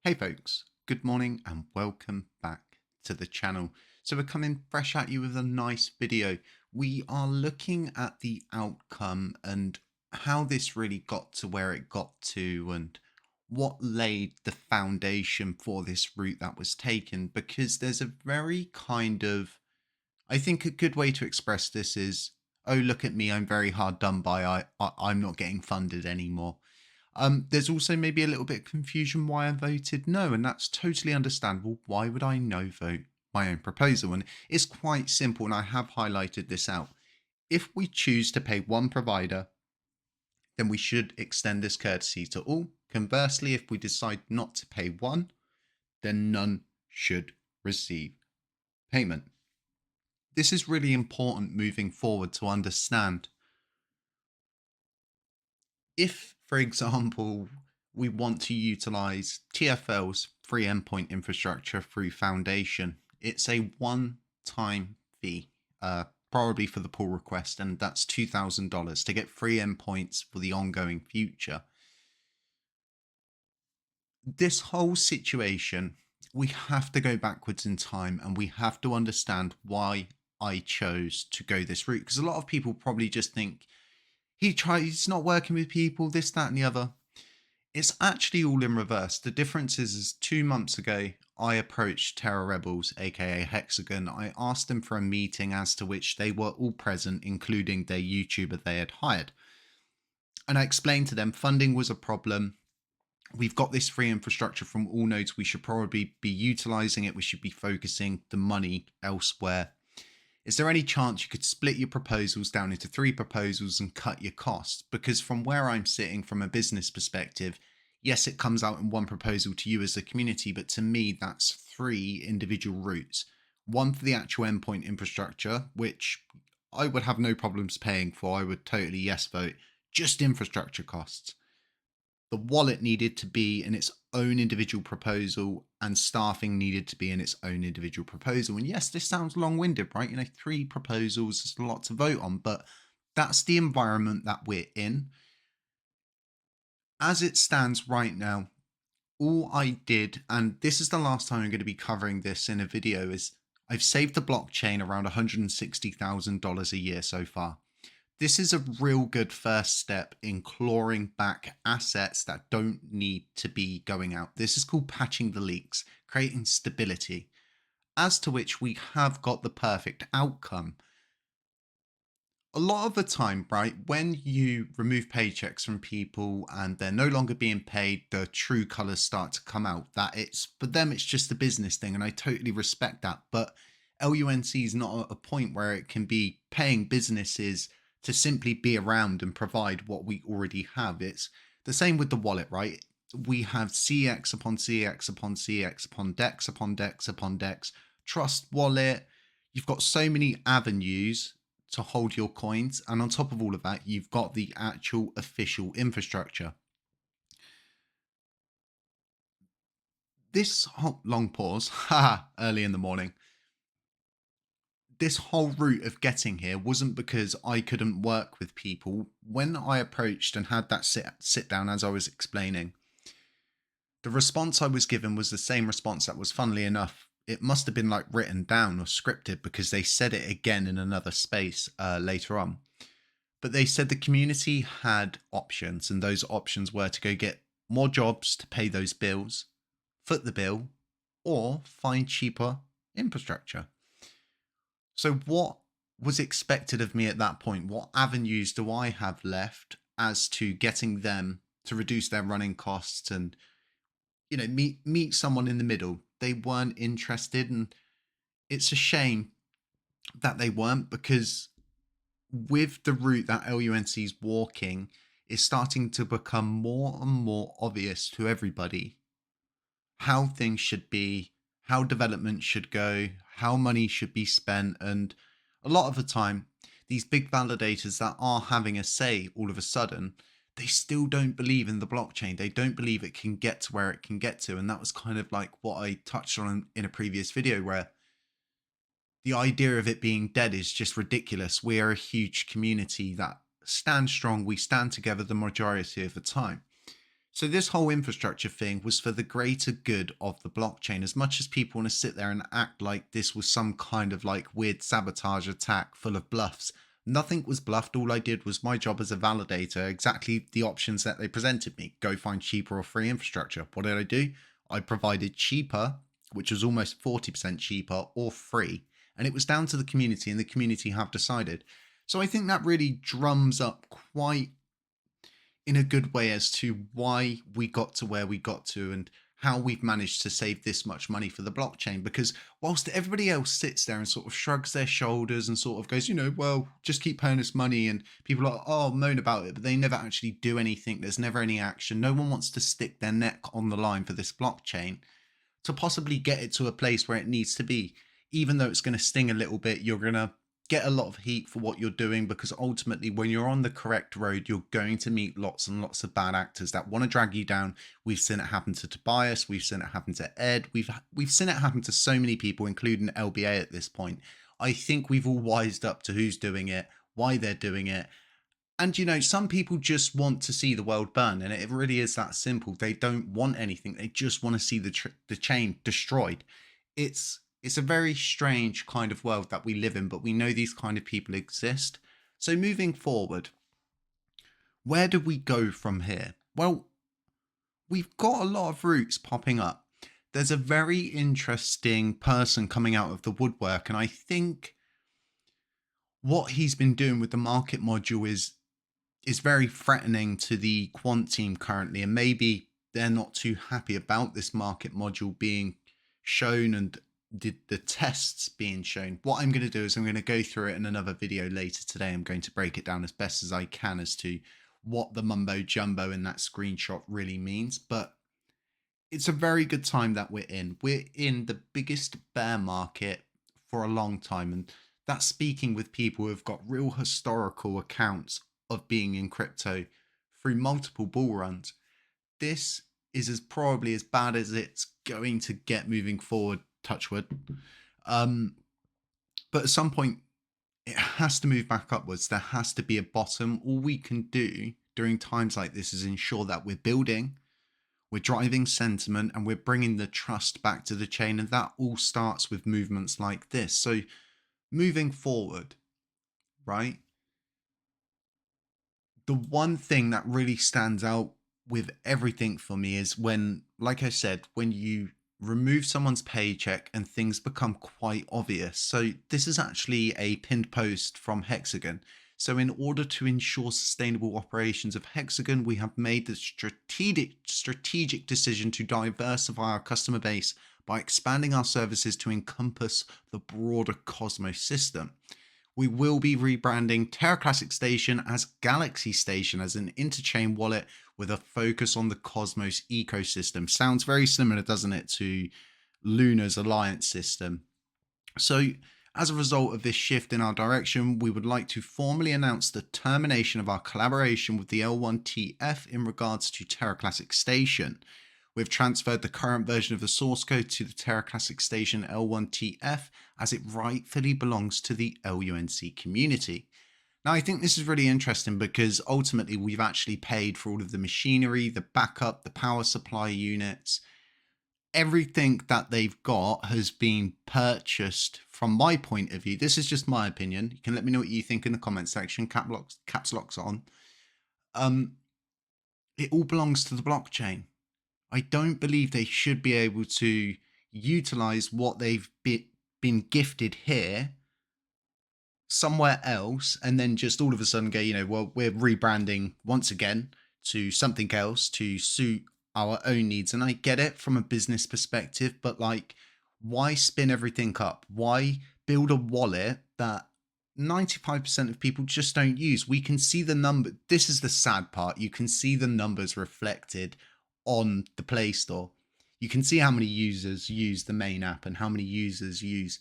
Hey folks, good morning and welcome back to the channel. So we're coming fresh at you with a nice video. We are looking at the outcome and how this really got to where it got to and what laid the foundation for this route that was taken, because there's a very kind of, I think a good way to express this is, oh, look at me, I'm very hard done by. I'm not getting funded anymore. There's also maybe a little bit of confusion why I voted no, and that's totally understandable. Why would I no vote my own proposal? And it's quite simple, and I have highlighted this out. If we choose to pay one provider, then we should extend this courtesy to all. Conversely, if we decide not to pay one, then none should receive payment. This is really important moving forward to understand. If, for example, we want to utilize TFL's free endpoint infrastructure through Foundation, it's a one-time fee, probably for the pull request, and that's $2,000 to get free endpoints for the ongoing future. This whole situation, we have to go backwards in time and we have to understand why I chose to go this route, because a lot of people probably just think he's not working with people, this, that, and the other. It's actually all in reverse. The difference is 2 months ago, I approached Terror Rebels, aka Hexagon. I asked them for a meeting as to which they were all present, including their YouTuber they had hired. And I explained to them funding was a problem. We've got this free infrastructure from all nodes. We should probably be utilizing it. We should be focusing the money elsewhere. Is there any chance you could split your proposals down into 3 proposals and cut your costs? Because from where I'm sitting from a business perspective, yes, it comes out in one proposal to you as a community, but to me, that's 3 individual routes. One for the actual endpoint infrastructure, which I would have no problems paying for. I would totally yes vote. Just infrastructure costs. The wallet needed to be in its own individual proposal, and staffing needed to be in its own individual proposal. And yes, this sounds long-winded, right? 3 proposals is a lot to vote on, but that's the environment that we're in. As it stands right now, all I did, and this is the last time I'm going to be covering this in a video, is I've saved the blockchain around $160,000 a year so far. This is a real good first step in clawing back assets that don't need to be going out. This is called patching the leaks, creating stability, as to which we have got the perfect outcome. A lot of the time, right, when you remove paychecks from people and they're no longer being paid, the true colors start to come out. That it's for them, it's just a business thing, and I totally respect that. But LUNC is not at a point where it can be paying businesses to simply be around and provide what we already have. It's the same with the wallet, right? We have CX upon CX upon CX upon DEX upon DEX upon DEX, Trust Wallet. You've got so many avenues to hold your coins. And on top of all of that, you've got the actual official infrastructure. This whole long pause, early in the morning. This whole route of getting here wasn't because I couldn't work with people. When I approached and had that sit down, as I was explaining, the response I was given was the same response that was, funnily enough, it must have been like written down or scripted, because they said it again in another space later on. But they said the community had options, and those options were to go get more jobs to pay those bills, foot the bill, or find cheaper infrastructure. So, what was expected of me at that point? What avenues do I have left as to getting them to reduce their running costs and meet someone in the middle? They weren't interested, and it's a shame that they weren't, because with the route that LUNC is walking, is starting to become more and more obvious to everybody how things should be, how development should go, how money should be spent. And a lot of the time, these big validators that are having a say all of a sudden, they still don't believe in the blockchain. They don't believe it can get to where it can get to. And that was kind of like what I touched on in a previous video, where the idea of it being dead is just ridiculous. We are a huge community that stands strong. We stand together the majority of the time. So this whole infrastructure thing was for the greater good of the blockchain. As much as people want to sit there and act like this was some kind of like weird sabotage attack full of bluffs, nothing was bluffed. All I did was my job as a validator, exactly the options that they presented me. Go find cheaper or free infrastructure. What did I do? I provided cheaper, which was almost 40% cheaper, or free. And it was down to the community, and the community have decided. So I think that really drums up quite in a good way as to why we got to where we got to and how we've managed to save this much money for the blockchain. Because whilst everybody else sits there and sort of shrugs their shoulders and sort of goes, well, just keep paying us money, and people are, oh, moan about it, but they never actually do anything. There's never any action. No one wants to stick their neck on the line for this blockchain to possibly get it to a place where it needs to be. Even though it's going to sting a little bit, you're going to get a lot of heat for what you're doing, because ultimately when you're on the correct road, you're going to meet lots and lots of bad actors that want to drag you down. We've seen it happen to Tobias, we've seen it happen to Ed, we've seen it happen to so many people, including LBA at this point. I think we've all wised up to who's doing it, why they're doing it. And some people just want to see the world burn, and it really is that simple. They don't want anything, they just want to see the chain destroyed. It's a very strange kind of world that we live in, but we know these kind of people exist. So moving forward, where do we go from here? Well, we've got a lot of routes popping up. There's a very interesting person coming out of the woodwork, and I think what he's been doing with the market module is very threatening to the quant team currently, and maybe they're not too happy about this market module being shown and the tests being shown. What I'm going to do is I'm going to go through it in another video later today. I'm going to break it down as best as I can as to what the mumbo jumbo in that screenshot really means. But it's a very good time that we're in. We're in the biggest bear market for a long time, and that's speaking with people who've got real historical accounts of being in crypto through multiple bull runs. This is probably as bad as it's going to get moving forward, touch wood. But at some point, it has to move back upwards. There has to be a bottom. All we can do during times like this is ensure that we're building, we're driving sentiment, and we're bringing the trust back to the chain. And that all starts with movements like this. So moving forward, right? The one thing that really stands out with everything for me is when, like I said, when you remove someone's paycheck and things become quite obvious. So this is actually a pinned post from Hexagon. So in order to ensure sustainable operations of Hexagon, we have made the strategic decision to diversify our customer base by expanding our services to encompass the broader Cosmos system. We will be rebranding Terra Classic Station as Galaxy Station as an interchain wallet with a focus on the Cosmos ecosystem. Sounds very similar, doesn't it, to Luna's alliance system? So as a result of this shift in our direction, we would like to formally announce the termination of our collaboration with the L1TF in regards to Terra Classic Station. We've transferred the current version of the source code to the Terra Classic Station L1TF as it rightfully belongs to the LUNC community. Now, I think this is really interesting because ultimately we've actually paid for all of the machinery, the backup, the power supply units. Everything that they've got has been purchased from my point of view. This is just my opinion. You can let me know what you think in the comment section. Caps locks on. It all belongs to the blockchain. I don't believe they should be able to utilize what they've been gifted here somewhere else and then just all of a sudden go, well, we're rebranding once again to something else to suit our own needs. And I get it from a business perspective, but like, why spin everything up? Why build a wallet that 95% of people just don't use? We can see the number. This is the sad part. You can see the numbers reflected on the Play Store. You can see how many users use the main app and how many users use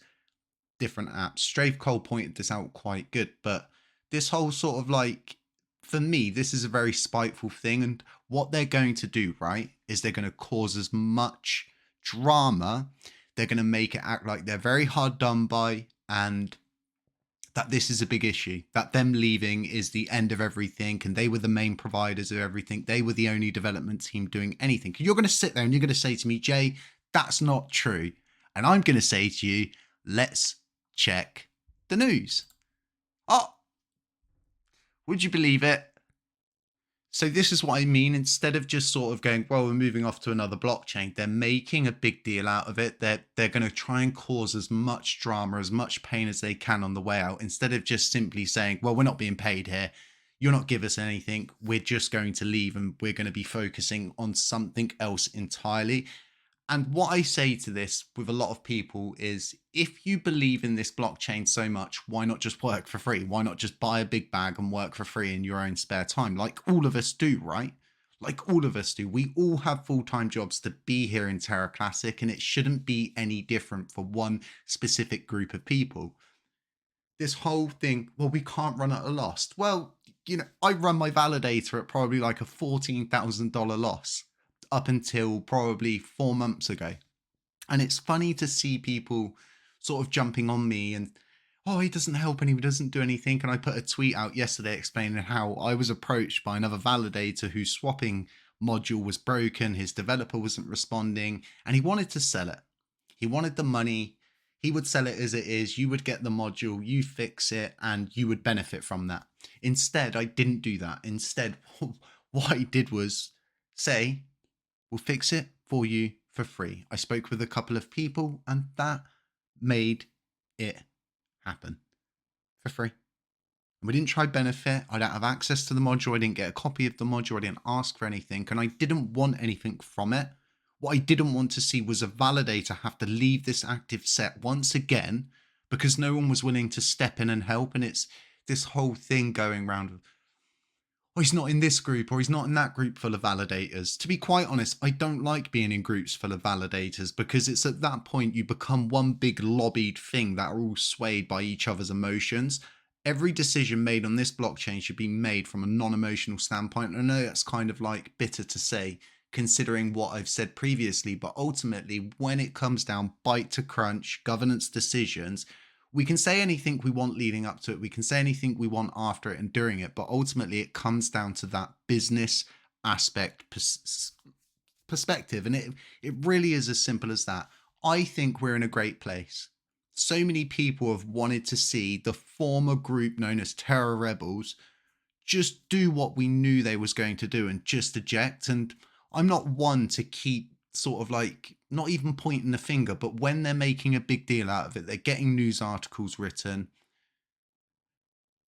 different apps. Strafe Cole pointed this out quite good, but this whole sort of like, for me, this is a very spiteful thing. And what they're going to do, right, is they're going to cause as much drama. They're going to make it act like they're very hard done by, and that this is a big issue, that them leaving is the end of everything, and they were the main providers of everything. They were the only development team doing anything. You're going to sit there and you're going to say to me, Jay, that's not true. And I'm going to say to you, let's check the news. Oh, would you believe it? So this is what I mean. Instead of just sort of going, well, we're moving off to another blockchain, they're making a big deal out of it. They're going to try and cause as much drama, as much pain as they can on the way out, instead of just simply saying, well, we're not being paid here. You're not giving us anything. We're just going to leave and we're going to be focusing on something else entirely. And what I say to this with a lot of people is, if you believe in this blockchain so much, why not just work for free? Why not just buy a big bag and work for free in your own spare time? Like all of us do, right? Like all of us do. We all have full-time jobs to be here in Terra Classic, and it shouldn't be any different for one specific group of people. This whole thing, well, we can't run at a loss. Well, you know, I run my validator at probably like a $14,000 loss up until probably 4 months ago. And it's funny to see people sort of jumping on me and, oh, he doesn't help and he doesn't do anything. And I put a tweet out yesterday explaining how I was approached by another validator whose swapping module was broken. His developer wasn't responding and he wanted to sell it. He wanted the money. He would sell it as it is. You would get the module, you fix it, and you would benefit from that. Instead, I didn't do that. Instead, what I did was say, we'll fix it for you for free. I spoke with a couple of people and that made it happen for free. And we didn't try benefit. I don't have access to the module. I didn't get a copy of the module. I didn't ask for anything. And I didn't want anything from it. What I didn't want to see was a validator have to leave this active set once again because no one was willing to step in and help. And it's this whole thing going around with, oh, he's not in this group or he's not in that group full of validators. To be quite honest, I don't like being in groups full of validators because it's at that point you become one big lobbied thing that are all swayed by each other's emotions. Every decision made on this blockchain should be made from a non-emotional standpoint. I know that's kind of like bitter to say considering what I've said previously, but ultimately when it comes down bite to crunch, governance decisions, we can say anything we want leading up to it. We can say anything we want after it and during it. But ultimately, it comes down to that business aspect perspective. And it really is as simple as that. I think we're in a great place. So many people have wanted to see the former group known as Terror Rebels just do what we knew they was going to do and just eject. And I'm not one to keep sort of like not even pointing the finger, but when they're making a big deal out of it, they're getting news articles written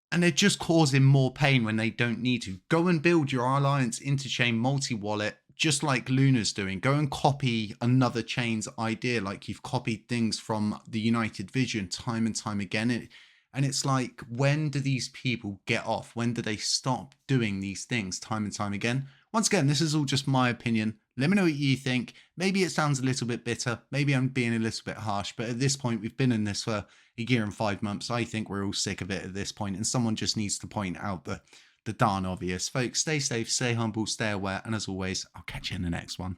and they're just causing more pain when they don't need to. Go and build your Alliance interchain multi-wallet just like Luna's doing. Go and copy another chain's idea like you've copied things from the United Vision time and time again. And it's like, when do these people get off? When do they stop doing these things time and time again? Once again, this is all just my opinion. Let me know what you think. Maybe it sounds a little bit bitter. Maybe I'm being a little bit harsh. But at this point, we've been in this for a year and 5 months. I think we're all sick of it at this point. And someone just needs to point out the darn obvious. Folks, stay safe, stay humble, stay aware. And as always, I'll catch you in the next one.